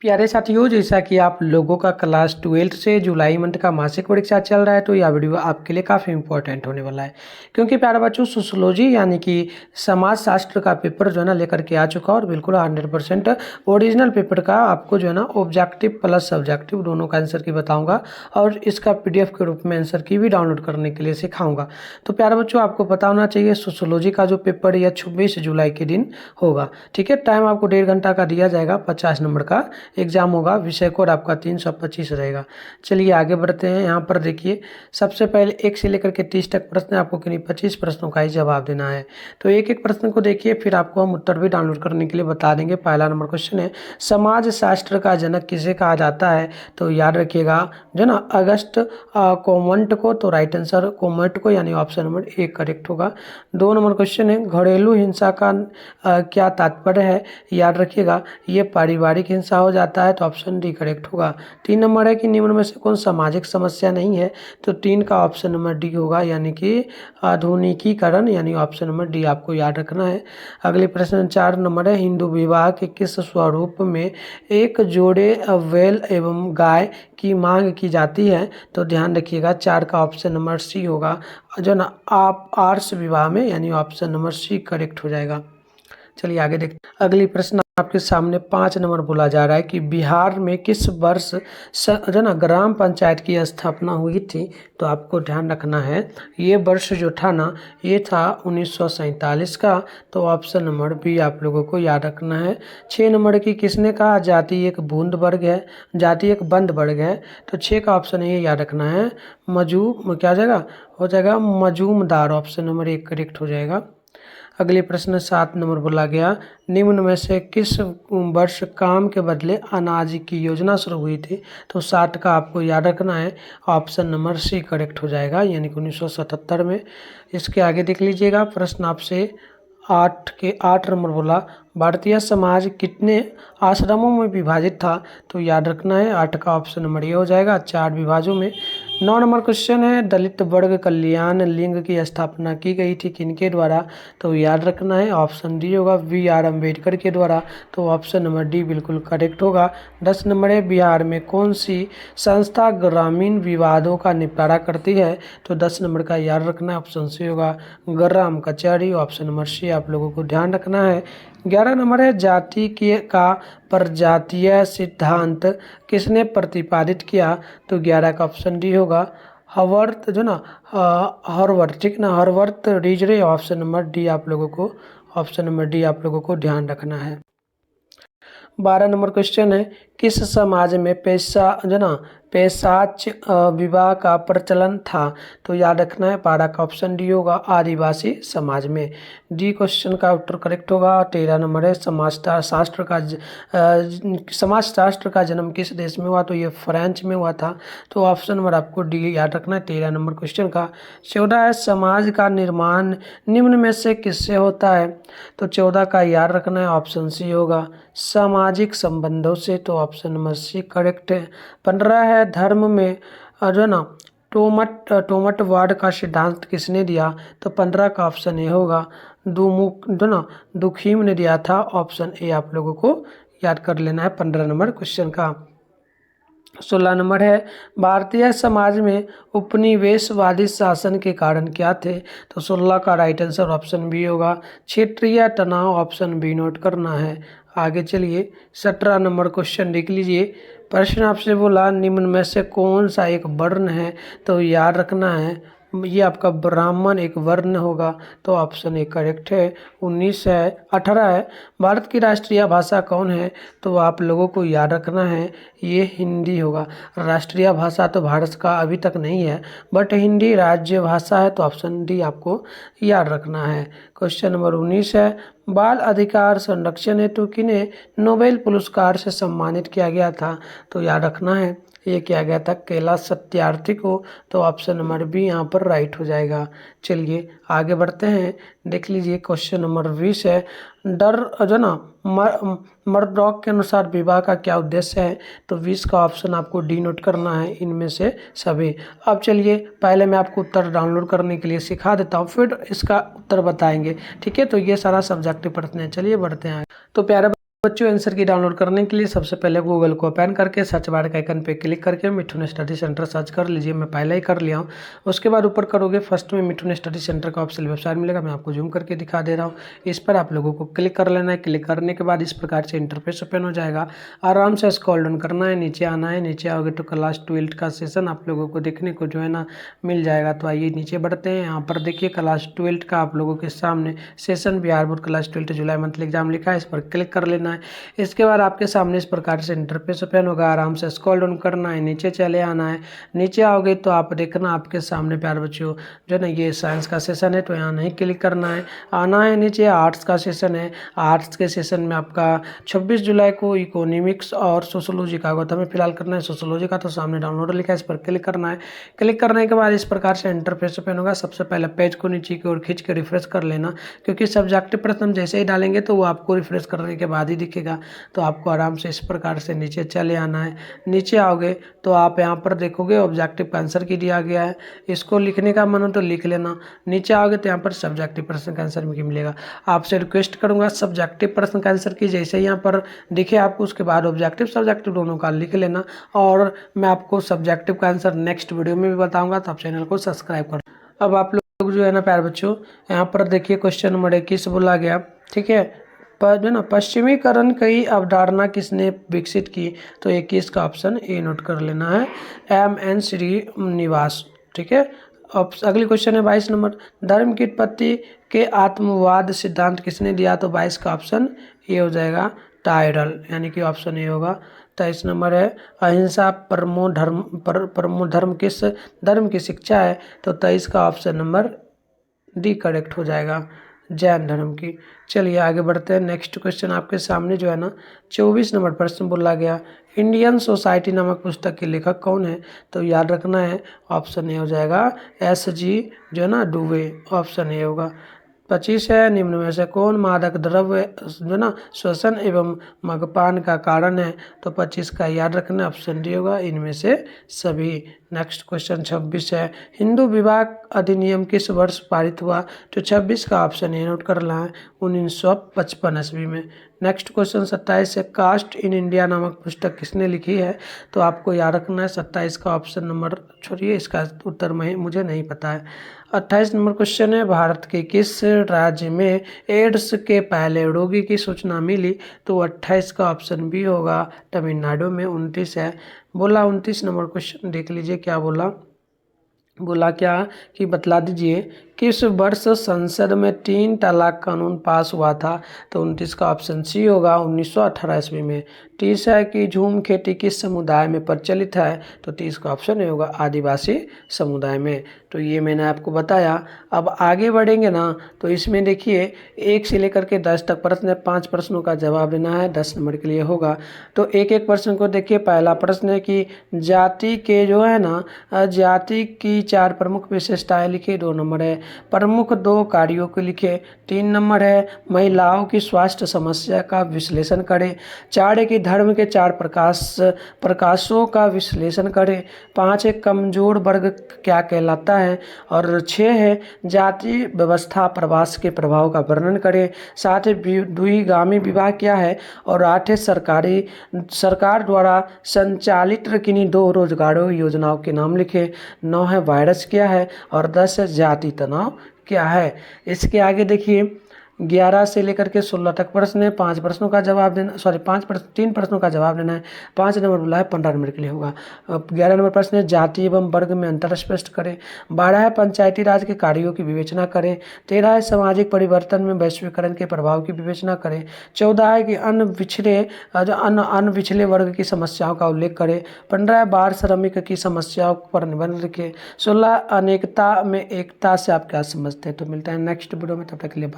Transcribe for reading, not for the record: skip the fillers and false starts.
प्यारे साथियों, जैसा कि आप लोगों का क्लास 12 से जुलाई मंथ का मासिक परीक्षा चल रहा है, तो यह वीडियो आपके लिए काफ़ी इंपॉर्टेंट होने वाला है। क्योंकि प्यारे बच्चों, सोशियोलॉजी यानी कि समाज शास्त्र का पेपर जो है ना लेकर के आ चुका है और बिल्कुल 100% ओरिजिनल पेपर का आपको जो है ना ऑब्जेक्टिव प्लस सब्जेक्टिव दोनों का आंसर की बताऊँगा और इसका PDF के रूप में आंसर की भी डाउनलोड करने के लिए सिखाऊँगा। तो प्यारे बच्चों, आपको पता होना चाहिए सोशियोलॉजी का जो पेपर यह 26 जुलाई के दिन होगा। ठीक है, टाइम आपको 1.5 घंटा का दिया जाएगा, 50 नंबर का एग्जाम होगा। विषय कोड आपका 325 रहेगा। चलिए आगे बढ़ते हैं। यहाँ पर देखिए, सबसे पहले 1 से लेकर के 30 तक प्रश्न, आपको किन्हीं 25 प्रश्नों का ही जवाब देना है। तो एक एक प्रश्न को देखिए, फिर आपको हम उत्तर भी डाउनलोड करने के लिए बता देंगे। पहला नंबर क्वेश्चन है, समाज शास्त्र का जनक किसे कहा जाता है? तो याद रखिएगा जो ना अगस्त कोमंट को, तो राइट आंसर कोमंट को यानी ऑप्शन नंबर 1 करेक्ट होगा। 2 नंबर क्वेश्चन है, घरेलू हिंसा का क्या तात्पर्य है? याद रखिएगा ये पारिवारिक हिंसा हो जाता है, तो ऑप्शन डी करेक्ट होगा। 3 नंबर है कि निम्न में से कौन सामाजिक समस्या नहीं है? तो 3 का ऑप्शन नंबर डी होगा, यानी कि आधुनिकीकरण, यानी ऑप्शन नंबर डी आपको याद रखना है। अगले प्रश्न 4 नंबर है, हिंदू विवाह के किस स्वरूप में एक जोड़े बैल एवं गाय की मांग की जाती है? तो ध्यान रखिएगा 4 का ऑप्शन नंबर सी होगा, जो ना आप आर्ष विवाह में, यानी ऑप्शन नंबर सी करेक्ट हो जाएगा। चलिए आगे देखते हैं। अगली प्रश्न आपके सामने 5 नंबर बोला जा रहा है कि बिहार में किस वर्ष जो ना ग्राम पंचायत की स्थापना हुई थी? तो आपको ध्यान रखना है ये वर्ष जो था ना, ये था 1947 का, तो ऑप्शन नंबर बी आप लोगों को याद रखना है। 6 नंबर की किसने कहा जाति एक बूंद वर्ग है, जाति एक बंद वर्ग है? तो 6 का ऑप्शन ये याद रखना है, क्या जाएगा हो जाएगा मजूमदार, ऑप्शन नंबर 1 करेक्ट हो जाएगा। अगले प्रश्न 7 नंबर बोला गया, निम्न में से किस वर्ष काम के बदले अनाज की योजना शुरू हुई थी? तो 60 का आपको याद रखना है, ऑप्शन नंबर सी करेक्ट हो जाएगा, यानी कि 1977 में। इसके आगे देख लीजिएगा, प्रश्न आपसे 8 नंबर बोला, भारतीय समाज कितने आश्रमों में विभाजित था? तो याद रखना है 8 का ऑप्शन नंबर ये हो जाएगा, 4 विभाजों में। 9 नंबर क्वेश्चन है, दलित वर्ग कल्याण लिंग की स्थापना की गई थी किनके द्वारा? तो याद रखना है ऑप्शन डी होगा, BR अम्बेडकर के द्वारा, तो ऑप्शन नंबर डी बिल्कुल करेक्ट होगा। 10 नंबर है, बिहार में कौन सी संस्था ग्रामीण विवादों का निपटारा करती है? तो 10 नंबर का याद रखना है, ऑप्शन सी होगा, ग्राम कचहरी, ऑप्शन नंबर सी आप लोगों को ध्यान रखना है। 11 नंबर है, जाति के का प्रजातीय सिद्धांत किसने प्रतिपादित किया? तो 11 का ऑप्शन डी होगा, हवर्थ जो ना हरवर्थ, ठीक ना, हरवर्थ रीजरे, ऑप्शन नंबर डी आप लोगों को, ऑप्शन नंबर डी आप लोगों को ध्यान रखना है। 12 नंबर क्वेश्चन है, किस समाज में पैशाच विवाह का प्रचलन था? तो याद रखना है 12 का ऑप्शन डी होगा, आदिवासी समाज में। डी क्वेश्चन का उत्तर करेक्ट होगा। 13 नंबर है, समाज शास्त्र का जन्म किस देश में हुआ? तो ये फ्रांस में हुआ था, तो ऑप्शन नंबर आपको डी याद रखना है 13 नंबर क्वेश्चन का। 14 है, समाज का निर्माण निम्न में से किससे होता है? तो 14 का याद रखना है, ऑप्शन सी होगा, सामाजिक संबंधों से, तो ऑप्शन नंबर सी करेक्ट है। 15 है, धर्म में जो ना टोमटवाद का सिद्धांत किसने दिया? तो 15 का ऑप्शन ए होगा, दुखीम ने दिया था, ऑप्शन ए आप लोगों को याद कर लेना है 15 नंबर क्वेश्चन का। 16 नंबर है, भारतीय समाज में उपनिवेशवादी शासन के कारण क्या थे? तो 16 का राइट आंसर ऑप्शन बी होगा, क्षेत्रीय तनाव, ऑप्शन बी नोट करना है। आगे चलिए 17 नंबर क्वेश्चन देख लीजिए। प्रश्न आपसे बोला, निम्न में से कौन सा एक वर्ण है? तो याद रखना है ये आपका ब्राह्मण एक वर्ण होगा, तो ऑप्शन ए करेक्ट है। 18 है, भारत की राष्ट्रीय भाषा कौन है? तो आप लोगों को याद रखना है ये हिंदी होगा। राष्ट्रीय भाषा तो भारत का अभी तक नहीं है, बट हिंदी राज्य भाषा है, तो ऑप्शन डी आपको याद रखना है। क्वेश्चन नंबर 19 है, बाल अधिकार संरक्षण हेतु किन्हें नोबेल पुरस्कार से सम्मानित किया गया था? तो याद रखना है ये किया गया था कैलाश सत्यार्थी को, तो ऑप्शन नंबर बी यहाँ पर राइट हो जाएगा। चलिए आगे बढ़ते हैं, देख लीजिए क्वेश्चन नंबर 20 है, डर जो ना मर्डॉक के अनुसार विवाह का क्या उद्देश्य है? तो 20 का ऑप्शन आपको डी नोट करना है, इनमें से सभी। अब चलिए पहले मैं आपको उत्तर डाउनलोड करने के लिए सिखा देता हूँ, फिर इसका उत्तर बताएंगे, ठीक है? तो ये सारा सब्जेक्टिव प्रश्न है। चलिए बढ़ते हैं। तो प्यारे बच्चों आंसर की डाउनलोड करने के लिए सबसे पहले गूगल को ओपन करके सर्च बार के आइकन पे क्लिक करके मिठुन स्टडी सेंटर सर्च कर लीजिए। मैं पहले ही कर लिया हूँ। उसके बाद ऊपर करोगे फर्स्ट में मिठुन स्टडी सेंटर का ऑप्शन वेबसाइट मिलेगा। मैं आपको जूम करके दिखा दे रहा हूँ। इस पर आप लोगों को क्लिक कर लेना है। क्लिक करने के बाद इस प्रकार से इंटरफेस ओपन हो जाएगा। आराम से स्क्रॉल डाउन करना है, नीचे आना है। नीचे आओगे तो क्लास 12 का सेशन आप लोगों को देखने को जो है ना मिल जाएगा। तो आइए नीचे बढ़ते हैं। यहाँ पर देखिए क्लास 12 का आप लोगों के सामने सेशन बिहार बोर्ड क्लास 12 जुलाई मंथली एग्जाम लिखा है। इस पर क्लिक कर लेना है। इसके बाद आपके सामने इस प्रकार से इंटरफेस ओपन होगा। आराम से स्क्रॉल डाउन करना है, नीचे चले आना है। नीचे आओगे तो आप देखना आपके सामने प्यारे बच्चों जो ना ये साइंस का सेशन है, तो यहाँ नहीं क्लिक करना है, आना है नीचे। आर्ट्स का सेशन है। आर्ट्स के सेशन में आपका 26 जुलाई को इकोनॉमिक्स और सोशोलॉजी का होगा। तो हमें फिलहाल करना है सोशोलॉजी का। तो सामने डाउनलोड लिखा है, इस पर क्लिक करना है। क्लिक करने के बाद इस प्रकार से इंटरफेस ओपन होगा। सबसे पहले पेज को नीचे की ओर खींच के रिफ्रेश कर लेना, क्योंकि सब्जेक्टिव प्रश्न हम जैसे ही डालेंगे तो वो आपको रिफ्रेश करने के बाद ही दिखेगा। तो आपको आराम से इस प्रकार से नीचे चले आना है। नीचे आओगे तो आप यहाँ पर देखोगे ऑब्जेक्टिव का आंसर की दिया गया है। इसको लिखने का मन हो तो लिख लेना। नीचे आओगे तो यहाँ पर सब्जेक्टिव प्रश्न का आंसर भी मिलेगा। आपसे रिक्वेस्ट करूंगा सब्जेक्टिव प्रश्न का आंसर की जैसे यहाँ पर दिखे आपको, उसके बाद ऑब्जेक्टिव सब्जेक्टिव दोनों का लिख लेना। और मैं आपको सब्जेक्टिव का आंसर नेक्स्ट वीडियो में भी बताऊंगा, तो आप चैनल को सब्सक्राइब कर। अब आप लोग जो है ना प्यारे बच्चों यहाँ पर देखिए क्वेश्चन नंबर 21 बोला गया, ठीक है। पर जो ना पश्चिमीकरण की अवधारणा किसने विकसित की? तो 21 का ऑप्शन ए नोट कर लेना है, M.N. श्रीनिवास, ठीक है। अब अगली क्वेश्चन है 22 नंबर, धर्म की उत्पत्ति के आत्मवाद सिद्धांत किसने दिया? तो 22 का ऑप्शन ए हो जाएगा, टायरल, यानी कि ऑप्शन ए होगा। 23 नंबर है, अहिंसा परमो धर्म किस धर्म की शिक्षा है? तो 23 का ऑप्शन नंबर डी करेक्ट हो जाएगा, जैन धर्म की। चलिए आगे बढ़ते हैं। नेक्स्ट क्वेश्चन आपके सामने जो है ना 24 नंबर प्रश्न बोला गया, इंडियन सोसाइटी नामक पुस्तक के लेखक कौन है? तो याद रखना है ऑप्शन ए हो जाएगा, S.G. जो है ना डुवे, ऑप्शन ए होगा। 25 है, निम्न में से कौन मादक द्रव्य जो ना श्वसन एवं मद्यपान का कारण है? तो 25 का याद रखना ऑप्शन डी होगा, इनमें से सभी। नेक्स्ट क्वेश्चन 26 है, हिंदू विवाह अधिनियम किस वर्ष पारित हुआ? तो 26 का ऑप्शन ए नोट करना है, 1955 ईस्वी में। नेक्स्ट क्वेश्चन 27 है, कास्ट इन इंडिया नामक पुस्तक किसने लिखी है? तो आपको याद रखना है 27 का ऑप्शन नंबर, छोड़िए इसका उत्तर मुझे नहीं पता है। 28 नंबर क्वेश्चन है, भारत के किस राज्य में एड्स के पहले रोगी की सूचना मिली? तो 28 का ऑप्शन बी होगा, तमिलनाडु में। 29 है, बोला 29 नंबर क्वेश्चन देख लीजिए क्या बोला क्या कि बतला दीजिए किस वर्ष संसद में 3 तलाक कानून पास हुआ था? तो 29 का ऑप्शन सी होगा, 1918 ईस्वी में। 30 है कि झूम खेती किस समुदाय में प्रचलित है? तो 30 का ऑप्शन ए होगा, आदिवासी समुदाय में। तो ये मैंने आपको बताया। अब आगे बढ़ेंगे ना तो इसमें देखिए 1 से लेकर के 10 तक प्रश्न है, 5 प्रश्नों का जवाब देना है, 10 नंबर के लिए होगा। तो एक एक प्रश्न को देखिए। पहला प्रश्न है कि जाति के जो है ना जाति की 4 प्रमुख विशेषताएं लिखिए, 2 नंबर है। प्रमुख 2 कार्यों को लिखे, 3 नंबर है। महिलाओं की स्वास्थ्य समस्या का विश्लेषण करें। 4 है कि धर्म के 4 प्रकाशों का विश्लेषण करें। 5 है कमजोर वर्ग क्या कहलाता है? और 6 है जाति व्यवस्था प्रवास के प्रभाव का वर्णन करें। 7 है द्विगामी विवाह क्या है? और 8 है सरकार द्वारा संचालित किन्हीं 2 रोजगारों योजनाओं के नाम लिखे। 9 है वायरस क्या है? और 10 है जाति तनाव क्या है? इसके आगे देखिए 11 से लेकर के 16 तक प्रश्न है, 5 प्रश्नों का जवाब देना, 3 प्रश्नों का जवाब देना है। 5 नंबर बोला है, 15 नंबर के लिए होगा। 11 नंबर प्रश्न है जाति एवं वर्ग में अंतर स्पष्ट करें। 12 है पंचायती राज के कार्यों की विवेचना करें। 13 है सामाजिक परिवर्तन में वैश्वीकरण के प्रभाव की विवेचना करें। 14 है कि अन्य पिछड़े वर्ग की समस्याओं का उल्लेख करें। 15 है बाल श्रमिक की समस्याओं पर निबंध लिखें। 16 अनेकता में एकता से आप क्या समझते हैं? तो मिलता है नेक्स्ट वीडियो में, तब तक के लिए।